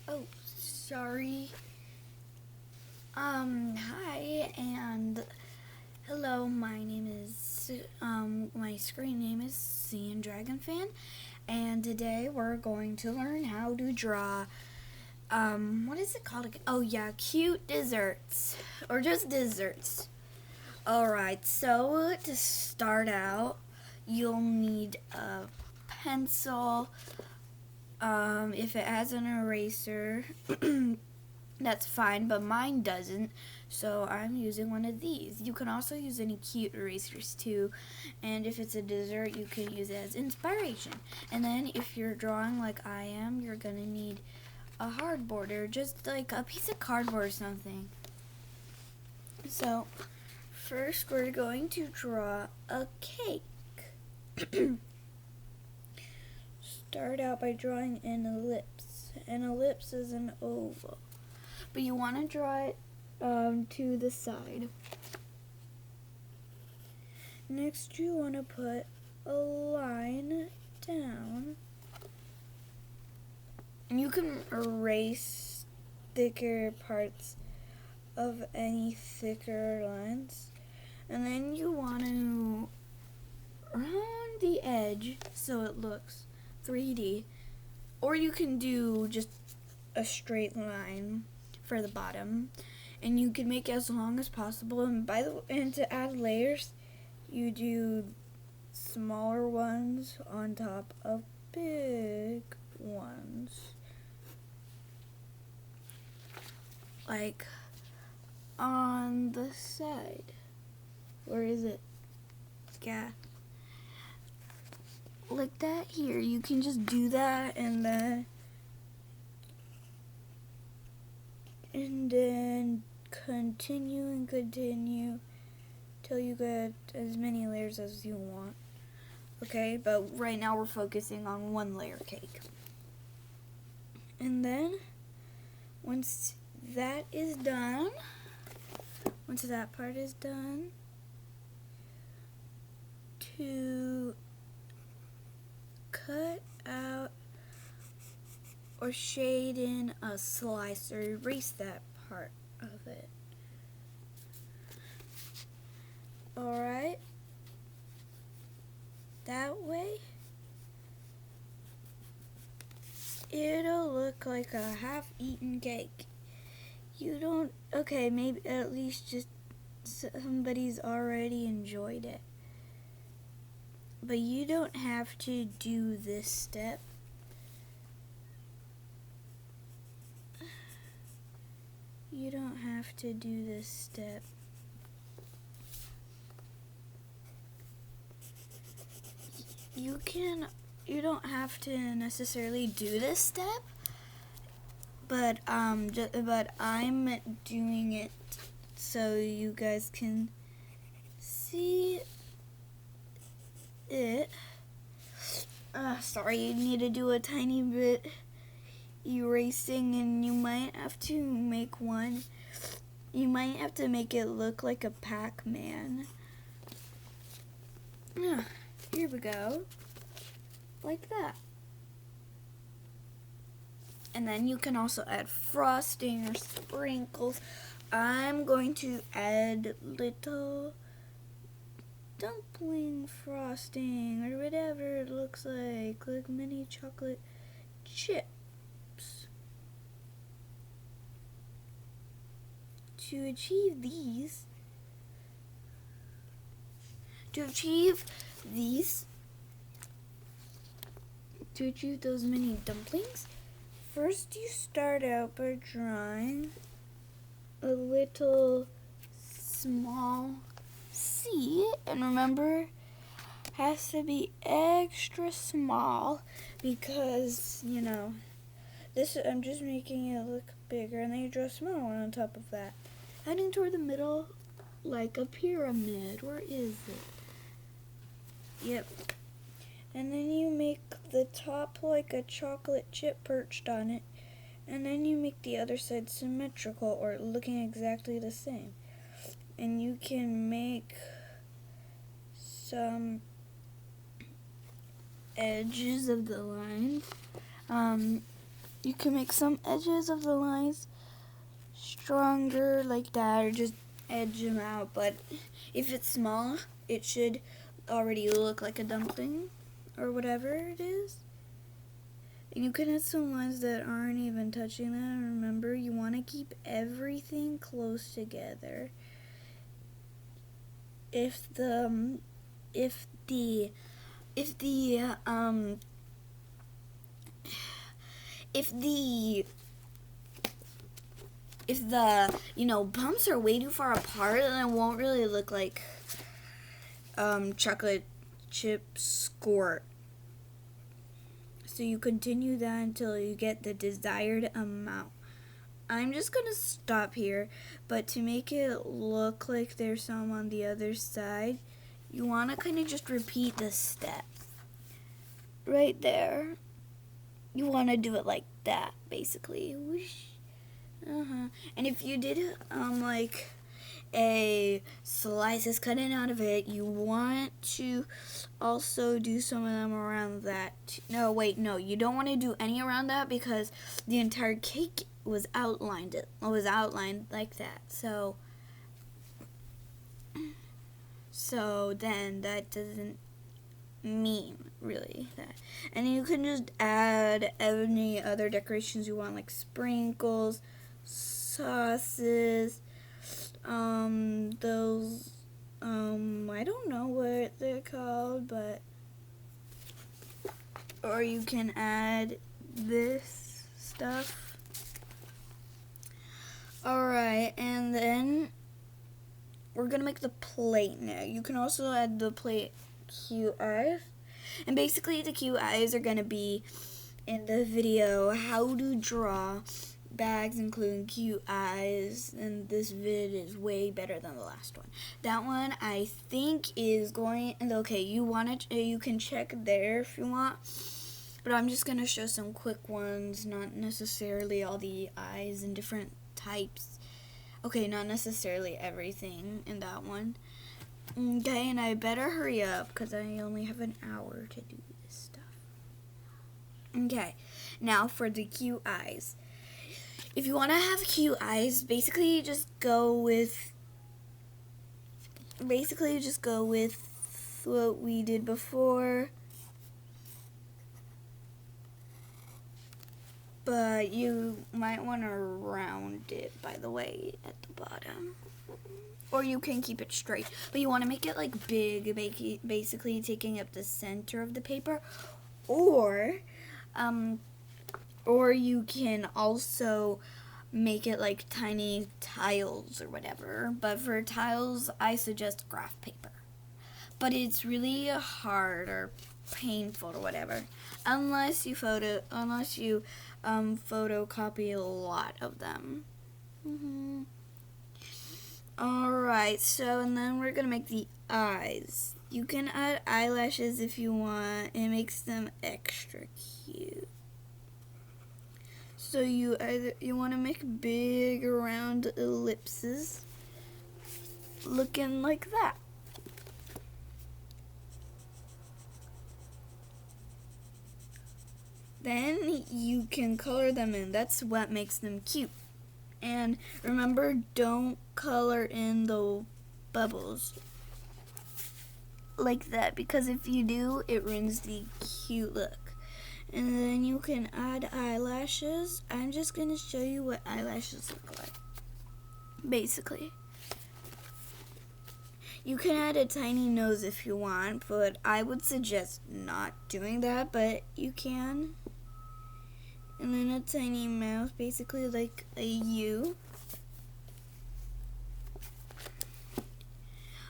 Oh, sorry. Hi and hello. My name is my screen name is Cian Dragon Fan, and today we're going to learn how to draw. What is it called again? Oh yeah, cute desserts or just desserts. All right. So to start out, you'll need a pencil. If it has an eraser, that's fine, but mine doesn't, so I'm using one of these. You can also use any cute erasers too, and if it's a dessert, you can use it as inspiration. And then if you're drawing like I am, you're gonna need a hardboard or just like a piece of cardboard or something. So first we're going to draw a cake. Start out by drawing an ellipse. An ellipse is an oval, but you want to draw it to the side. Next, you want to put a line down. And you can erase thicker parts of any thicker lines. And then you want to round the edge so it looks 3D. Or you can do just a straight line for the bottom, and you can make it as long as possible. And to add layers, you do smaller ones on top of big ones, like on the side. Where is it? Yeah, like that here. You can just do that, and then continue till you get as many layers as you want. Okay, but right now we're focusing on one layer cake. And then once that part is done, to cut out or shade in a slice or erase that part of it. Alright, that way it'll look like a half-eaten cake. Maybe at least just somebody's already enjoyed it. But you don't have to do this step. You don't have to do this step. You don't have to necessarily do this step, but I'm doing it so you guys can see it. Sorry, you need to do a tiny bit erasing, and you might have to make one. You might have to make it look like a Pac-Man. Here we go. Like that. And then you can also add frosting or sprinkles. I'm going to add little dumpling frosting or whatever it looks like mini chocolate chips. To achieve those mini dumplings, first you start out by drawing a little small C, and remember, has to be extra small because, I'm just making it look bigger, and then you draw a small one on top of that. Heading toward the middle like a pyramid. Where is it? Yep. And then you make the top like a chocolate chip perched on it, and then you make the other side symmetrical or looking exactly the same. And you can make some edges of the line. You can make some edges of the lines stronger like that, or just edge them out. But if it's small, it should already look like a dumpling or whatever it is. And you can add some lines that aren't even touching that. And remember, you want to keep everything close together. If the bumps are way too far apart, then it won't really look like chocolate chip squirt. So you continue that until you get the desired amount. I'm just gonna stop here, but to make it look like there's some on the other side, you want to kind of just repeat this step right there. You want to do it like that, basically. Whoosh. And if you did like a slices cutting out of it, you want to also do some of them around that. No, wait, no, you don't want to do any around that because the entire cake was outlined like that. So then that doesn't mean really that. And you can just add any other decorations you want, like sprinkles, sauces, those I don't know what they're called, but or you can add this stuff. Alright, and then we're gonna make the plate now. You can also add the plate cute eyes. And basically the cute eyes are gonna be in the video how to draw bags including cute eyes, and this vid is way better than the last one. That one I think is going okay. You can check there if you want, but I'm just gonna show some quick ones, not necessarily all the eyes and different types. Okay, not necessarily everything in that one. Okay, and I better hurry up because I only have an hour to do this stuff. Okay, now for the cute eyes. If you want to have cute eyes, basically just go with what we did before. But you might want to round it, by the way, at the bottom. Or you can keep it straight. But you want to make it like big, basically taking up the center of the paper. Or you can also make it like tiny tiles or whatever. But for tiles, I suggest graph paper. But it's really hard or painful or whatever, unless you photocopy a lot of them. Alright, so and then we're gonna make the eyes. You can add eyelashes if you want. It makes them extra cute. So you want to make big round ellipses looking like that. Then you can color them in. That's what makes them cute. And remember, don't color in the bubbles like that, because if you do, it ruins the cute look. And then you can add eyelashes. I'm just going to show you what eyelashes look like. Basically, you can add a tiny nose if you want, but I would suggest not doing that, but you can. And then a tiny mouth, basically like a U.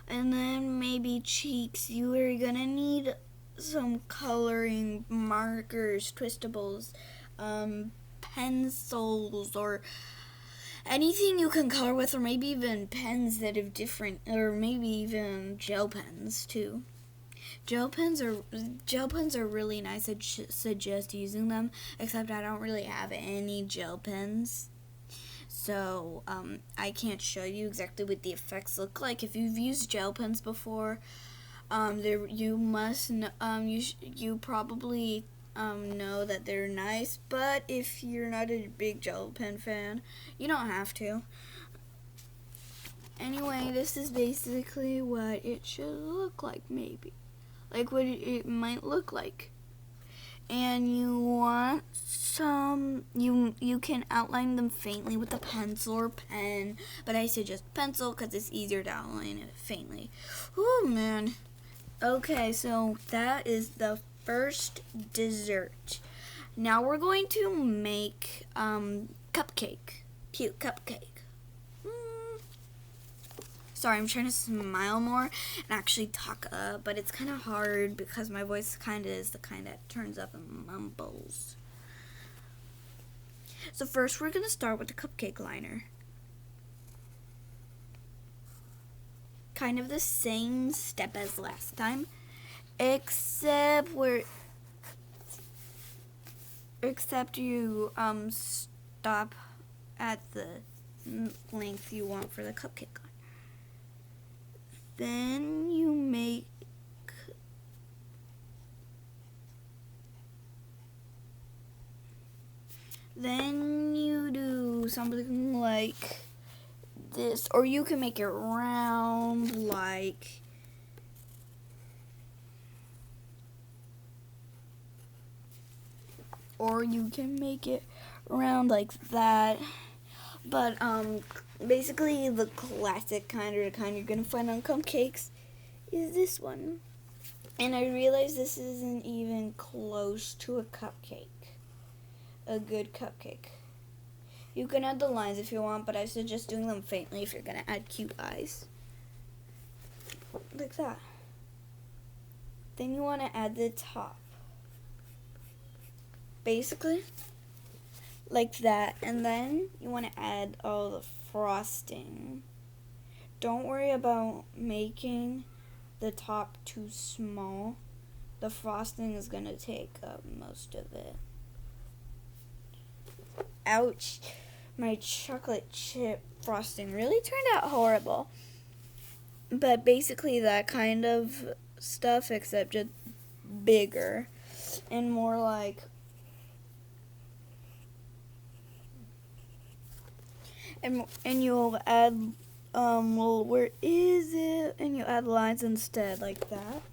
And then maybe cheeks. You are gonna need some coloring markers, twistables, pencils, or anything you can color with, or maybe even pens that have different, or maybe even gel pens too. Gel pens are really nice. I'd suggest using them, except I don't really have any gel pens, so I can't show you exactly what the effects look like. If you've used gel pens before, you probably know that they're nice, but if you're not a big gel pen fan, you don't have to. Anyway, this is basically what it should look like, maybe. Like what it might look like. And you want some, you can outline them faintly with a pencil or pen, but I suggest pencil because it's easier to outline it faintly. Oh man. Okay, so that is the first dessert. Now we're going to make cupcake. Cute cupcake. Sorry, I'm trying to smile more and actually talk up, but it's kind of hard because my voice kind of is the kind that turns up and mumbles. So first we're going to start with the cupcake liner. Kind of the same step as last time, except you stop at the length you want for the cupcake liner. Then you make do something like this, or you can make it round like that. But basically the classic kind, or the kind you're gonna find on cupcakes, is this one. And I realize this isn't even close to a cupcake, a good cupcake. You can add the lines if you want, but I suggest doing them faintly if you're gonna add cute eyes. Like that. Then you wanna add the top. Basically, like that. And then you wanna add all the frosting. Don't worry about making the top too small. The frosting is gonna take up most of it. Ouch, my chocolate chip frosting really turned out horrible. But basically that kind of stuff, except just bigger and more like and you'll add well, where is it? And you add lines instead, like that.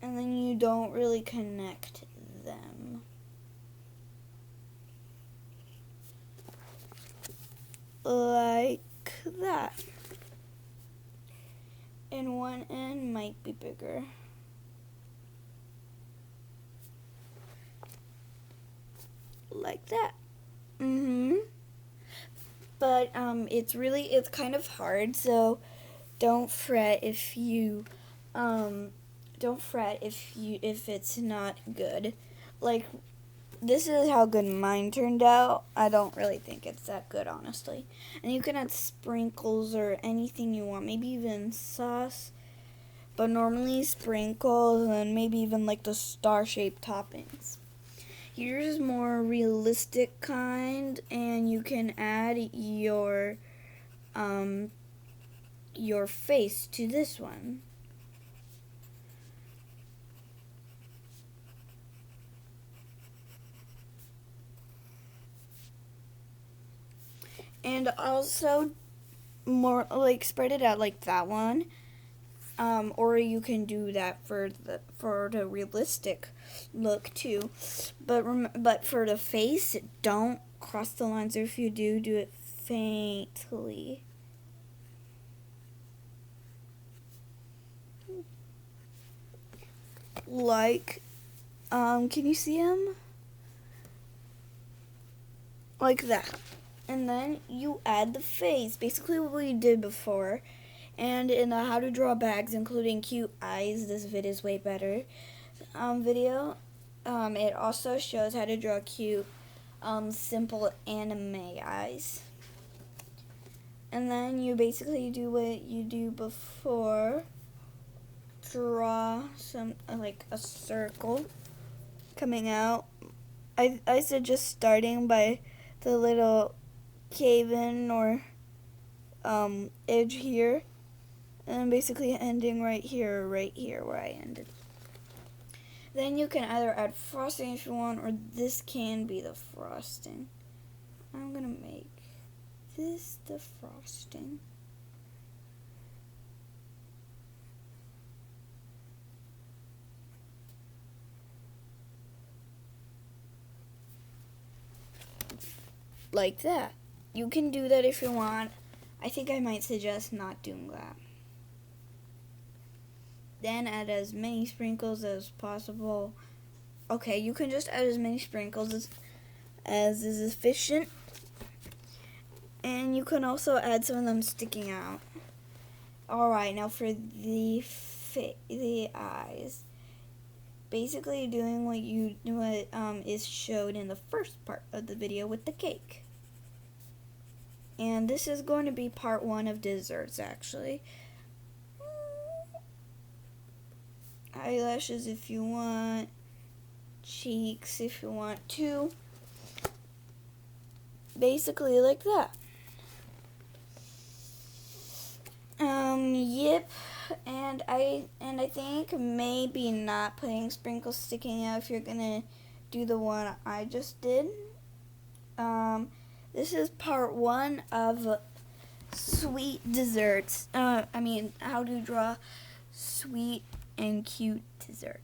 And then you don't really connect them. Like that. And one end might be bigger. Like that. But it's kind of hard, so don't fret if it's not good. Like, this is how good mine turned out. I don't really think it's that good, honestly. And you can add sprinkles or anything you want, maybe even sauce. But normally sprinkles and maybe even like the star-shaped toppings. Here's is more realistic kind, and you can add your face to this one. And also more like spread it out like that one. Or you can do that for the realistic look too. But for the face, don't cross the lines, or if you do it faintly. Like, can you see him? Like that. And then you add the face, basically what we did before. And in the how to draw bags, including cute eyes, this vid is way better video. It also shows how to draw cute, simple anime eyes. And then you basically do what you do before. Draw some, like a circle coming out. I suggest starting by the little cave-in or edge here. And basically ending right here where I ended. Then you can either add frosting if you want, or this can be the frosting. I'm gonna make this the frosting. Like that. You can do that if you want. I think I might suggest not doing that. Then add as many sprinkles as possible. Okay, you can just add as many sprinkles as is efficient. And you can also add some of them sticking out. Alright, now for the eyes. Basically doing what is showed in the first part of the video with the cake. And this is going to be part 1 of desserts, actually. Eyelashes if you want, cheeks if you want to. Basically like that. Yep. And I think maybe not putting sprinkles sticking out if you're gonna do the one I just did. This is part 1 of sweet desserts. How to draw sweet and cute desserts.